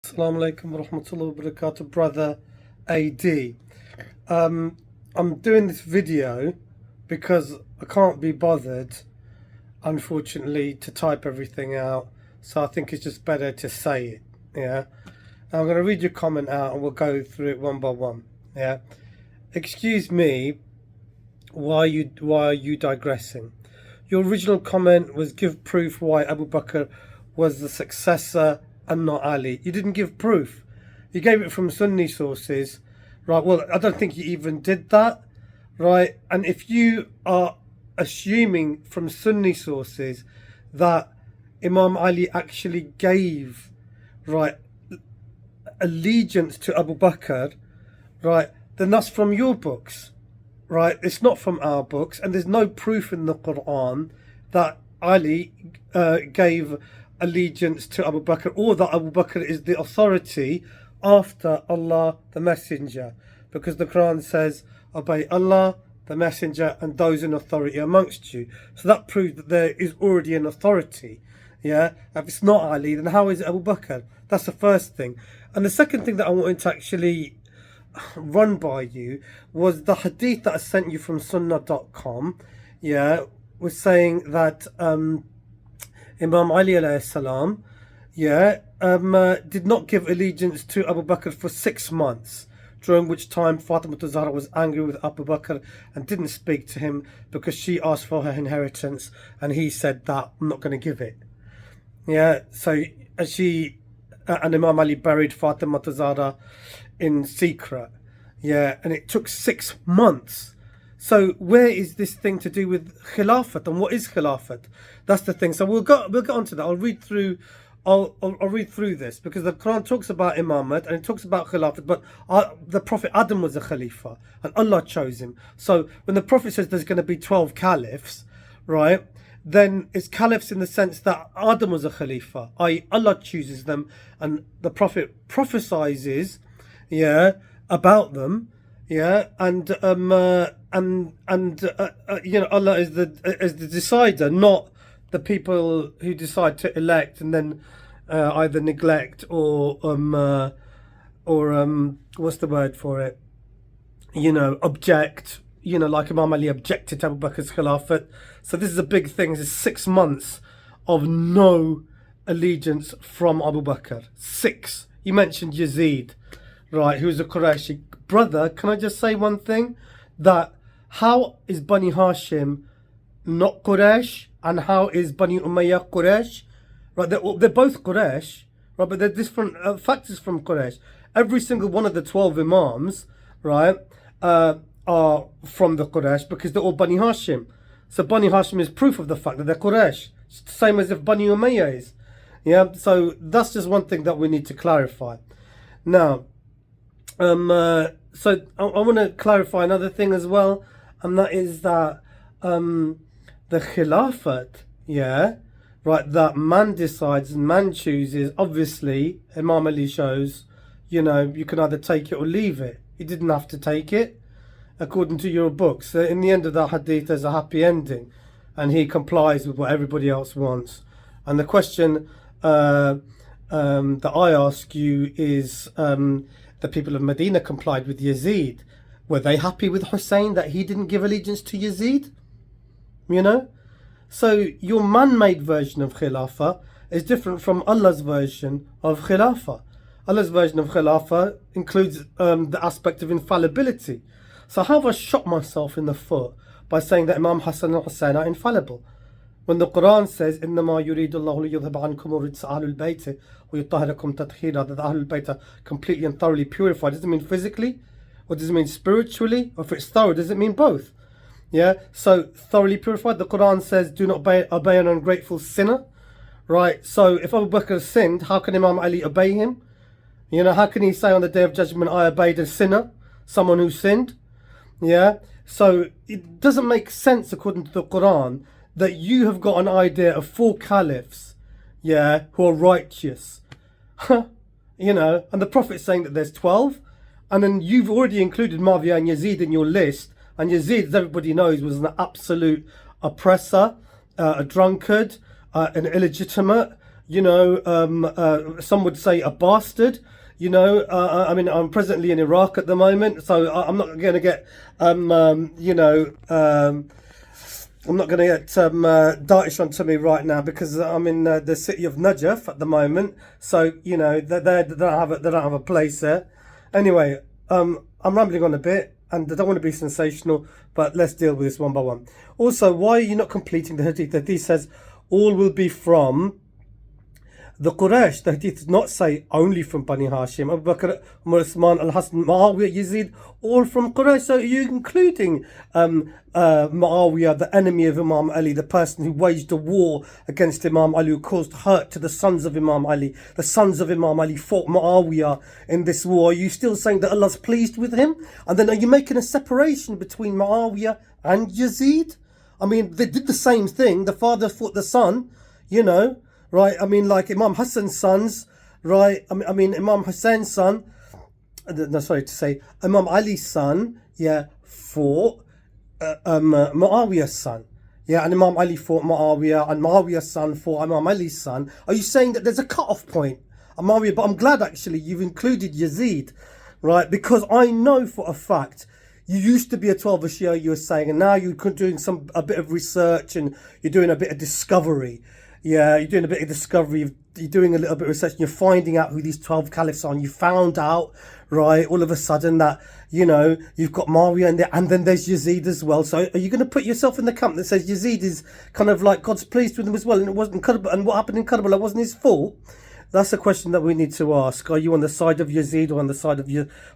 Assalamu alaikum wa rahmatullahi wa barakatuh, brother AD. I'm doing this video because I can't be bothered, unfortunately, to type everything out. So I think it's just better to say it. Yeah. I'm going to read your comment out and we'll go through it one by one. Yeah. Excuse me, why are you digressing? Your original comment was give proof why Abu Bakr was the successor and not Ali. You didn't give proof. You gave it from Sunni sources, right? Well, I don't think you even did that, right? And if you are assuming from Sunni sources that Imam Ali actually gave, right, allegiance to Abu Bakr, right, then that's from your books, right? It's not from our books, and there's no proof in the Quran that Ali gave allegiance to Abu Bakr, or that Abu Bakr is the authority after Allah the Messenger, because the Quran says obey Allah the Messenger and those in authority amongst you. So that proves that there is already an authority. Yeah, if it's not Ali, then how is it Abu Bakr? That's the first thing. And the second thing that I wanted to actually run by you was the hadith that I sent you from sunnah.com. Yeah, was saying that Imam Ali alayhi salam, did not give allegiance to Abu Bakr for 6 months, during which time Fatima Zahra was angry with Abu Bakr and didn't speak to him because she asked for her inheritance and he said that I'm not going to give it. Yeah, so and Imam Ali buried Fatima Zahra in secret. Yeah, and it took 6 months. So where is this thing to do with Khilafat, and what is Khilafat? That's the thing. So we'll get onto that. I'll read through this, because the Quran talks about Imamat and it talks about Khilafat, but the Prophet Adam was a Khalifa and Allah chose him. So when the Prophet says there's going to be 12 caliphs, right, then it's caliphs in the sense that Adam was a Khalifa, i.e. Allah chooses them and the Prophet prophesies, about them. Yeah, and Allah is the decider, not the people who decide to elect and then either neglect or what's the word for it? Object. Like Imam Ali objected to Abu Bakr's Khilafat. So this is a big thing. This is 6 months of no allegiance from Abu Bakr. 6. You mentioned Yazid, right? Who's a Qurayshi. Brother, can I just say one thing? That how is Bani Hashim not Quraysh, and how is Bani Umayyah Quraysh? Right, they're both Quraysh, right, but they're different factors from Quraysh. Every single one of the 12 Imams, right, are from the Quraysh because they're all Bani Hashim. So Bani Hashim is proof of the fact that they're Quraysh. It's the same as if Bani Umayyah is. Yeah, so that's just one thing that we need to clarify. Now, so I want to clarify another thing as well, and that is that the Khilafat, that man decides and man chooses. Obviously, Imam Ali shows, you can either take it or leave it. He didn't have to take it, according to your books. So in the end of that hadith, there's a happy ending, and he complies with what everybody else wants. And the question that I ask you is, the people of Medina complied with Yazid. Were they happy with Hussein that he didn't give allegiance to Yazid? So your man-made version of Khilafah is different from Allah's version of Khilafah. Allah's version of Khilafah includes the aspect of infallibility. So how have I shot myself in the foot by saying that Imam Hassan and Hussein are infallible, when the Quran says إِنَّمَا يُرِيدُ اللَّهُ لِيُذْهِبَ عَنْكُمُ الرِّجْسَ أَهْلُ الْبَيْتِ وَيُطَهِّرَكُمْ تَطْهِيرًا, that the Ahlul Bayt are completely and thoroughly purified? Does it mean physically, or does it mean spiritually, or if it's thorough, does it mean both? Yeah, so thoroughly purified. The Quran says do not obey an ungrateful sinner, right? So if Abu Bakr sinned, how can Imam Ali obey him? How can he say on the Day of Judgment, I obeyed a sinner, someone who sinned? Yeah, so it doesn't make sense according to the Quran that you have got an idea of 4 caliphs, who are righteous, and the Prophet's saying that there's 12, and then you've already included Muawiyah and Yazid in your list, and Yazid, as everybody knows, was an absolute oppressor, a drunkard, an illegitimate, some would say a bastard. I mean, I'm presently in Iraq at the moment, so I'm not going to get, I'm not going to get Daesh onto me right now because I'm in the city of Najaf at the moment. So they don't have a place there. Anyway, I'm rambling on a bit, and I don't want to be sensational, but let's deal with this one by one. Also, why are you not completing the hadith? The hadith says all will be from the Quraysh. The hadith does not say only from Bani Hashim. Abu Bakr, Umar, Uthman, Al-Hasan, Muawiyah, Yazid, all from Quraysh. So you're including Muawiyah, the enemy of Imam Ali, the person who waged a war against Imam Ali, who caused hurt to the sons of Imam Ali. The sons of Imam Ali fought Muawiyah in this war. Are you still saying that Allah's pleased with him? And then are you making a separation between Muawiyah and Yazid? I mean, they did the same thing. The father fought the son, right? I mean, like Imam Hassan's sons, right? I mean Imam Hussein's son, no, sorry to say, Imam Ali's son, fought Muawiyah's son. Yeah, and Imam Ali fought Muawiyah, and Muawiyah's son fought Imam Ali's son. Are you saying that there's a cut-off point? Muawiyah, but I'm glad actually you've included Yazid, right? Because I know for a fact you used to be a 12 Shia, you were saying, and now you're doing a bit of research and you're doing a bit of discovery. Yeah, you're doing a bit of discovery, you're doing a little bit of research, and you're finding out who these 12 caliphs are, and you found out, right, all of a sudden that, you've got Muawiyah in there, and then there's Yazid as well. So are you going to put yourself in the camp that says Yazid is kind of like God's pleased with him as well, and it wasn't Karbala, and what happened in Karbala wasn't his fault? That's a question that we need to ask. Are you on the side of Yazid or on the side of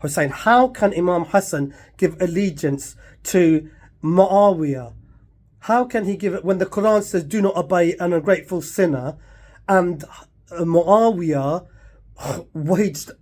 Hussein? How can Imam Hassan give allegiance to Muawiyah? How can he give it when the Quran says, do not obey an ungrateful sinner, and Muawiyah waged,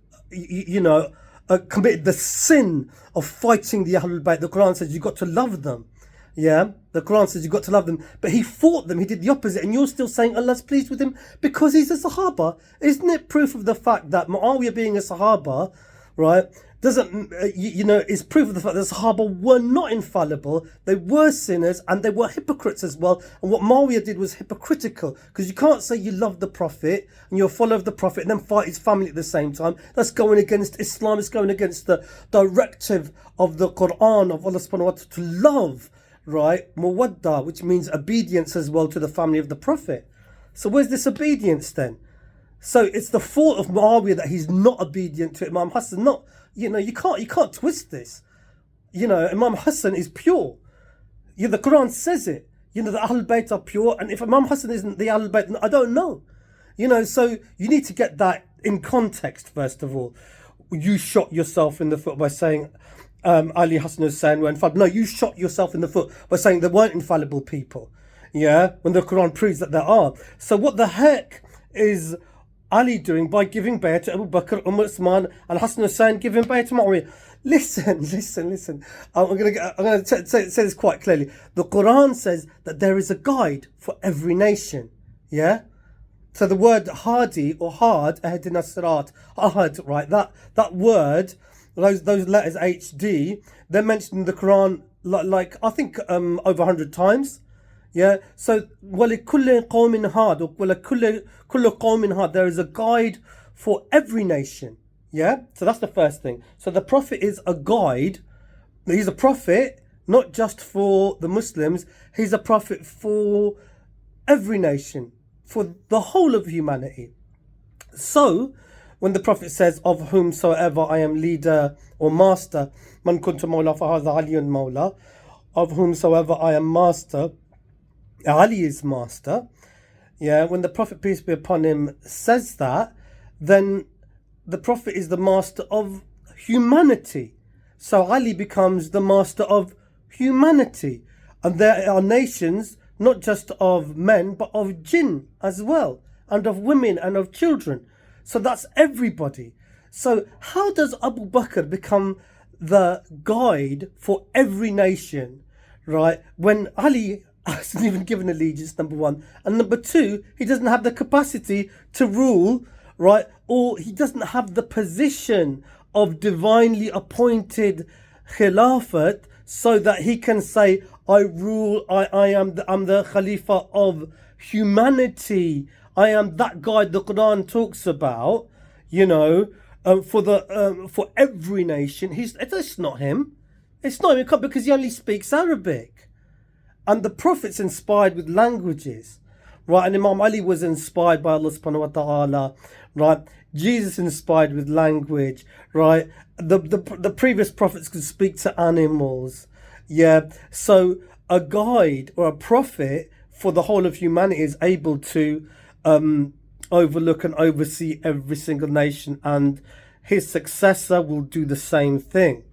committed the sin of fighting the Ahlul Bayt? The Quran says you've got to love them. Yeah, the Quran says you've got to love them, but he fought them, he did the opposite, and you're still saying Allah's pleased with him because he's a Sahaba. Isn't it proof of the fact that Muawiyah being a Sahaba, right, doesn't, is proof of the fact that the Sahaba were not infallible, they were sinners, and they were hypocrites as well. And what Muawiyah did was hypocritical, because you can't say you love the Prophet and you're a follower of the Prophet and then fight his family at the same time. That's going against Islam, it's going against the directive of the Quran of Allah subhanahu wa ta'ala to love, right, muwadda, which means obedience as well to the family of the Prophet. So where's this obedience then? So it's the fault of Muawiyah that he's not obedient to Imam Hassan. Not, you can't twist this. Imam Hassan is pure. The Quran says it. The Ahlul Bayt are pure, and if Imam Hassan isn't the Ahlul Bayt, I don't know. So you need to get that in context first of all. You shot yourself in the foot by saying Ali, Hassan, Hussein were infallible. No, you shot yourself in the foot by saying there weren't infallible people. Yeah, when the Quran proves that there are. So what the heck is Ali doing by giving bay'ah to Abu Bakr, Umar, Uthman, and Hassan Hussein giving bay'ah to Muawiyah? Listen. I'm going to say this quite clearly. The Quran says that there is a guide for every nation. Yeah? So the word hadi or hard, Ahdina Sirat, ahad, right? That word, those letters HD, they're mentioned in the Quran like I think over 100 times. Yeah, so وَلِكُلِّ قَوْمٍ هَادٍ وَلِكُلِّ قَوْمٍ هَادٍ, there is a guide for every nation. Yeah, so that's the first thing. So the Prophet is a guide. He's a prophet not just for the Muslims, he's a prophet for every nation, for the whole of humanity. So when the Prophet says, of whomsoever I am leader or master, man kuntu mawla fahadha aliyun mawla, of whomsoever I am master, Ali is master. Yeah, when the Prophet, peace be upon him, says that, then the Prophet is the master of humanity. So Ali becomes the master of humanity. And there are nations, not just of men, but of jinn as well, and of women and of children. So that's everybody. So how does Abu Bakr become the guide for every nation, right, when Ali hasn't even given allegiance, number one, and number two, he doesn't have the capacity to rule, right, or he doesn't have the position of divinely appointed khilafat so that he can say, I rule, I'm the Khalifa of humanity, I am that guy the Quran talks about, you know, for every nation. It's not him. It's not him because he only speaks Arabic. And the Prophet's inspired with languages, right? And Imam Ali was inspired by Allah subhanahu wa ta'ala, right? Jesus inspired with language, right? The previous prophets could speak to animals, yeah. So a guide or a prophet for the whole of humanity is able to overlook and oversee every single nation, and his successor will do the same thing.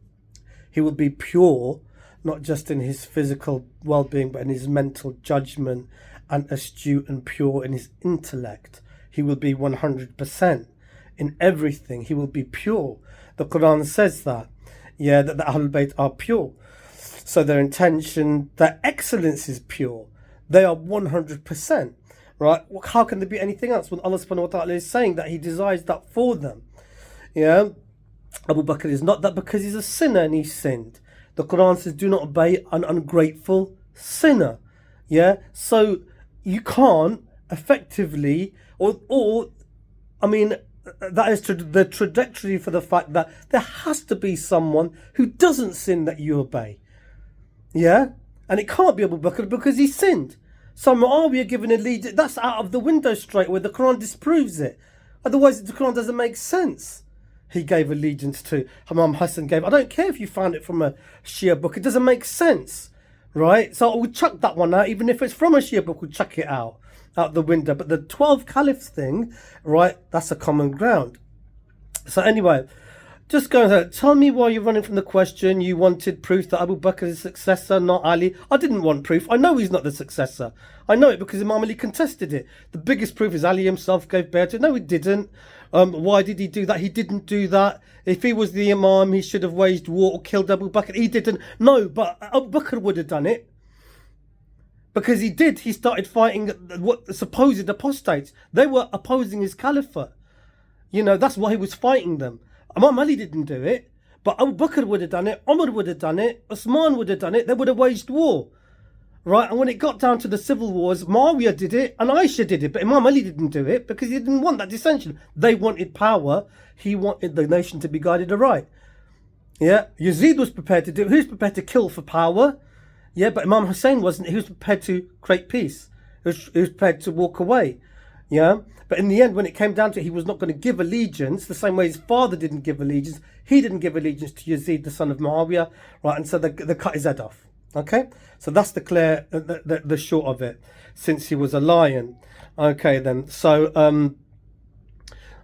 He will be pure, not just in his physical well-being, but in his mental judgment, and astute and pure in his intellect. He will be 100% in everything. He will be pure. The Quran says that, yeah, that the Ahlul Bayt are pure. So their intention, their excellence is pure. They are 100%, right? How can there be anything else when Allah subhanahu wa ta'ala is saying that he desires that for them? Yeah, Abu Bakr is not that because he's a sinner and he sinned. The Quran says, do not obey an ungrateful sinner. Yeah, so you can't effectively, I mean, that is the trajectory for the fact that there has to be someone who doesn't sin that you obey. Yeah, and it can't be Abu Bakr because he sinned. So Muawiyah given allegiance, that's out of the window straight away. The Quran disproves it. Otherwise, the Quran doesn't make sense. He gave allegiance to Imam Hassan gave. I don't care if you found it from a Shia book. It doesn't make sense, right? So I would chuck that one out. Even if it's from a Shia book, we'll chuck it out the window. But the 12 caliphs thing, right, that's a common ground. So anyway, just going ahead. Tell me why you're running from the question. You wanted proof that Abu Bakr is the successor, not Ali. I didn't want proof. I know he's not the successor. I know it because Imam Ali contested it. The biggest proof is Ali himself gave bay'ah to it. No, he didn't. Why did he do that? He didn't do that. If he was the Imam, he should have waged war or killed Abu Bakr. He didn't. No, but Abu Bakr would have done it. Because he did. He started fighting what supposed apostates. They were opposing his caliphate. You know, that's why he was fighting them. Imam Ali didn't do it. But Abu Bakr would have done it. Umar would have done it. Osman would have done it. They would have waged war. Right, and when it got down to the civil wars, Muawiyah did it and Aisha did it, but Imam Ali didn't do it because he didn't want that dissension. They wanted power. He wanted the nation to be guided aright. Yeah, Yazid was prepared to do it. He was prepared to kill for power. Yeah, but Imam Hussein wasn't. He was prepared to create peace. He was prepared to walk away. Yeah, but in the end, when it came down to it, he was not going to give allegiance the same way his father didn't give allegiance. He didn't give allegiance to Yazid, the son of Muawiyah. Right, and so they cut his head off. Okay, so that's the short of it, since he was a lion. Okay then, so let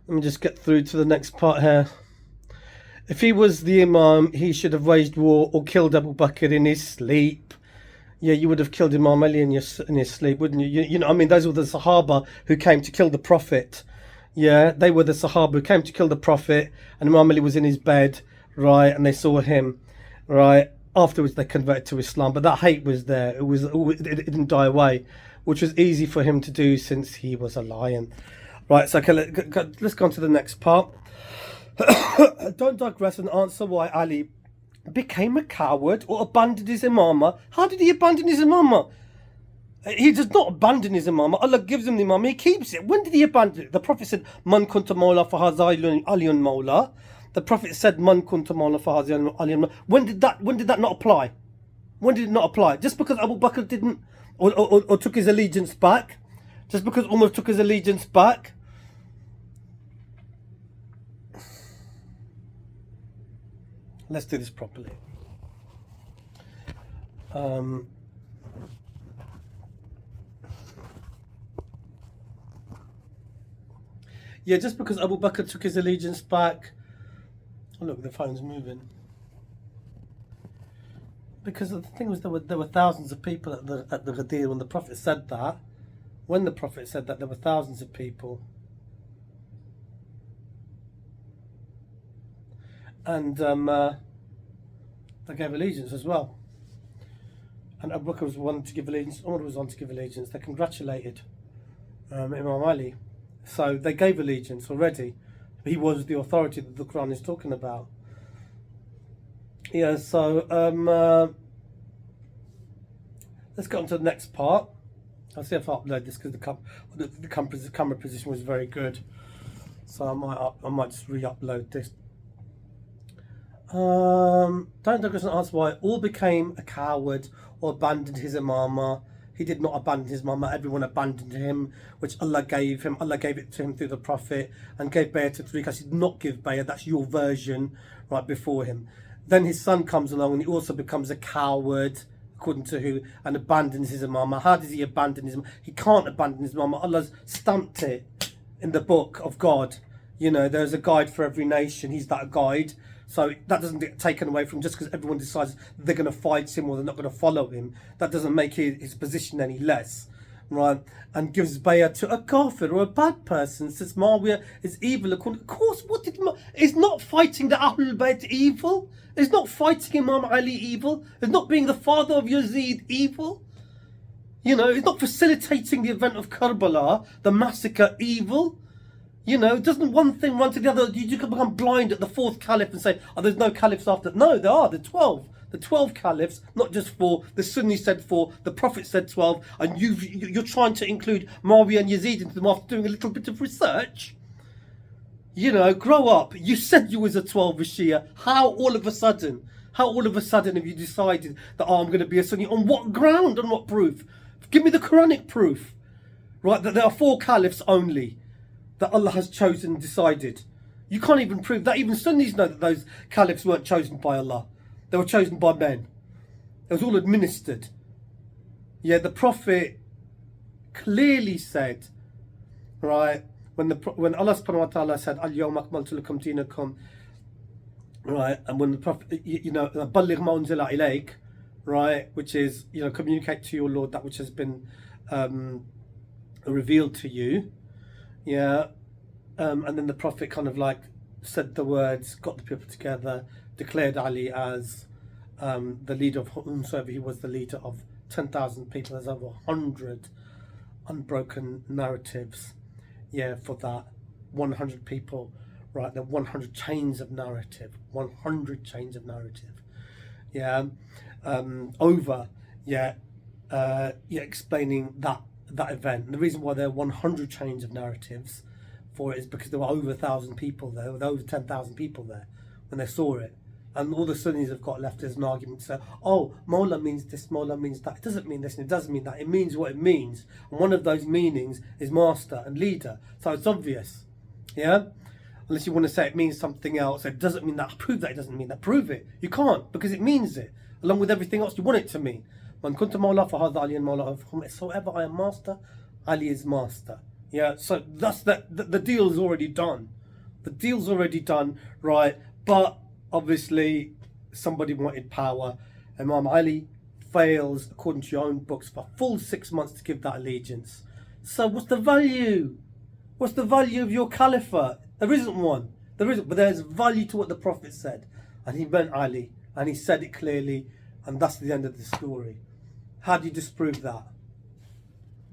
me just get through to the next part here. If he was the Imam, he should have waged war or killed Abu Bakr in his sleep. Yeah, you would have killed Imam Ali in his sleep, wouldn't you? You know, I mean, those were the Sahaba who came to kill the Prophet. Yeah, they were the Sahaba who came to kill the Prophet, and Imam Ali was in his bed, right, and they saw him, right. Afterwards, they converted to Islam, but that hate was there. It didn't die away, which was easy for him to do since he was a lion. Right, so okay, let's go on to the next part. Don't digress and answer why Ali became a coward or abandoned his imamah. How did he abandon his imamah? He does not abandon his imamah. Allah gives him the imamah, he keeps it. When did he abandon it? The Prophet said, Man kunta mawla fahaza aliyun mawla. The Prophet said, Man kunta mawla fahaza aliyun mawla. When did that not apply? When did it not apply? Just because Abu Bakr didn't or took his allegiance back? Just because Umar took his allegiance back? Let's do this properly. Yeah, just because Abu Bakr took his allegiance back. Oh, look, the phone's moving. Because the thing was, there were thousands of people at the Ghadir when the Prophet said that. When the Prophet said that, there were thousands of people. And they gave allegiance as well. And Abu Bakr was one to give allegiance, Umar was one to give allegiance. They congratulated Imam Ali. So they gave allegiance already. He was the authority that the Quran is talking about. Yeah, so let's go on to the next part. I'll see if I upload this because the camera position was very good. So I might just re-upload this. Don't Douglas ask why all became a coward or abandoned his imamah. He did not abandon his imamah. Everyone abandoned him, which Allah gave him. Allah gave it to him through the Prophet and gave bay'ah to Tariq. He did not give bay'ah. That's your version right before him. Then his son comes along and he also becomes a coward, according to who, and abandons his imamah. How does he abandon his imamah? He can't abandon his imamah. Allah's stamped it in the book of God. You know, there's a guide for every nation. He's that guide. So that doesn't get taken away from just because everyone decides they're going to fight him or they're not going to follow him. That doesn't make his position any less, right? And gives bay'ah to a kafir or a bad person. Says Muawiyah is evil. Of course, is not fighting the Ahlul Bayt evil? Is not fighting Imam Ali evil? Is not being the father of Yazid evil? You know, it's not facilitating the event of Karbala, the massacre, evil. You know, doesn't one thing run to the other? You can become blind at the fourth caliph and say, oh, there's no caliphs after. No, there are, the 12. The 12 caliphs, not just 4. The Sunni said 4, the Prophet said 12, and you're trying to include Muawiyah and Yazid into them after doing a little bit of research. You know, grow up. You said you was a 12 Shia. How all of a sudden have you decided that, oh, I'm going to be a Sunni? On what ground? On what proof? Give me the Quranic proof. Right, that there are 4 caliphs only that Allah has chosen and decided. You can't even prove that. Even Sunnis know that those caliphs weren't chosen by Allah. They were chosen by men. It was all administered. Yeah, the Prophet clearly said, right, when Allah subhanahu wa ta'ala said, Al-yawma akmaltu lakum dinakum, right, and when the Prophet, you know, balligh ma unzila ilayk, right, which is, you know, communicate to your Lord that which has been revealed to you. Yeah, and then the Prophet kind of like said the words, got the people together, declared Ali as the leader of whomsoever he was the leader of 10,000 people. There's over 100 unbroken narratives, yeah, for that. 100 people, right? There are 100 chains of narrative, 100 chains of narrative, yeah, over, yeah, explaining that event. And the reason why there are 100 chains of narratives for it is because there were over 1,000 people there. There were over 10,000 people there when they saw it. And all the Sunnis have got left as an argument to say, oh, Mawla means this, Mawla means that. It doesn't mean this and it doesn't mean that. It means what it means. And one of those meanings is master and leader. So it's obvious. Yeah? Unless you want to say it means something else. It doesn't mean that. Prove that it doesn't mean that. Prove it. You can't, because it means it. Along with everything else you want it to mean. Man kunta mawla fahadha Ali and mawla of whomsoever I am master, Ali is master. Yeah, so that's the deal is already done. The deal's already done, right? But obviously somebody wanted power. Imam Ali fails, according to your own books, for a full 6 months to give that allegiance. So what's the value? What's the value of your caliphate? There isn't one. There isn't, but there's value to what the Prophet said. And he meant Ali. And he said it clearly. And that's the end of the story. How do you disprove that?